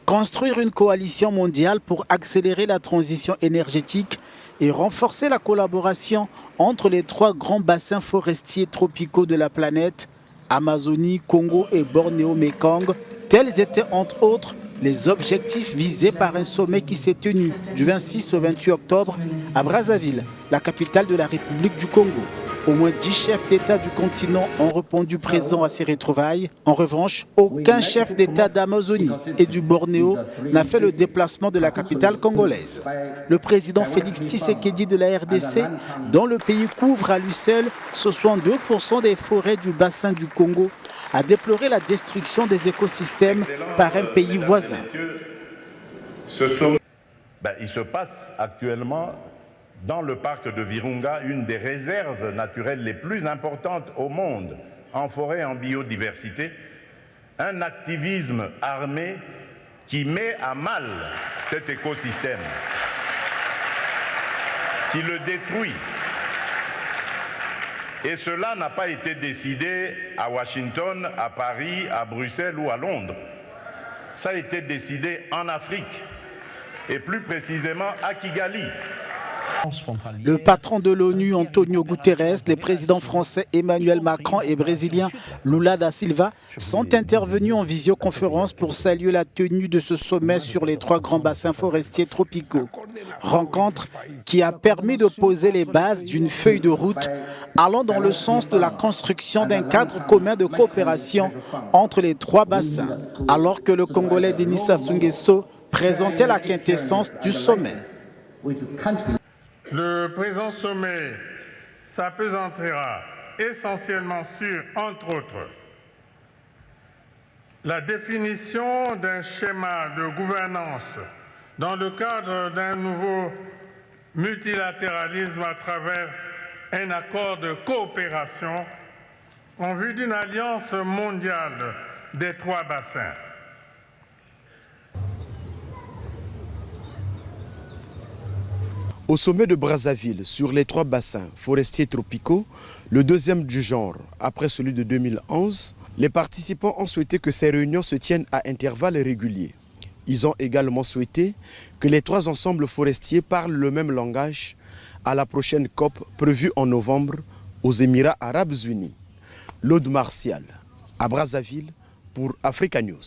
Construire une coalition mondiale pour accélérer la transition énergétique et renforcer la collaboration entre les trois grands bassins forestiers tropicaux de la planète, Amazonie, Congo et Bornéo-Mékong, tels étaient entre autres les objectifs visés par un sommet qui s'est tenu du 26 au 28 octobre à Brazzaville, la capitale de la République du Congo. Au moins 10 chefs d'État du continent ont répondu présents à ces retrouvailles. En revanche, aucun chef d'État d'Amazonie et du Bornéo n'a fait le déplacement de la capitale congolaise. Le président Félix Tshisekedi de la RDC, dont le pays couvre à lui seul 62% des forêts du bassin du Congo, a déploré la destruction des écosystèmes par un pays voisin. Il se passe actuellement dans le parc de Virunga, une des réserves naturelles les plus importantes au monde, en forêt et en biodiversité, un activisme armé qui met à mal cet écosystème, qui le détruit. Et cela n'a pas été décidé à Washington, à Paris, à Bruxelles ou à Londres. Ça a été décidé en Afrique, et plus précisément à Kigali. Le patron de l'ONU, Antonio Guterres, les présidents français Emmanuel Macron et brésilien Lula da Silva sont intervenus en visioconférence pour saluer la tenue de ce sommet sur les trois grands bassins forestiers tropicaux. Rencontre qui a permis de poser les bases d'une feuille de route allant dans le sens de la construction d'un cadre commun de coopération entre les trois bassins, alors que le Congolais Denis Sassou Nguesso présentait la quintessence du sommet. Le présent sommet s'apesantira essentiellement sur, entre autres, la définition d'un schéma de gouvernance dans le cadre d'un nouveau multilatéralisme à travers un accord de coopération en vue d'une alliance mondiale des trois bassins. Au sommet de Brazzaville, sur les trois bassins forestiers tropicaux, le deuxième du genre après celui de 2011, les participants ont souhaité que ces réunions se tiennent à intervalles réguliers. Ils ont également souhaité que les trois ensembles forestiers parlent le même langage à la prochaine COP prévue en novembre aux Émirats arabes unis. L'Aude Martial, à Brazzaville pour Africa News.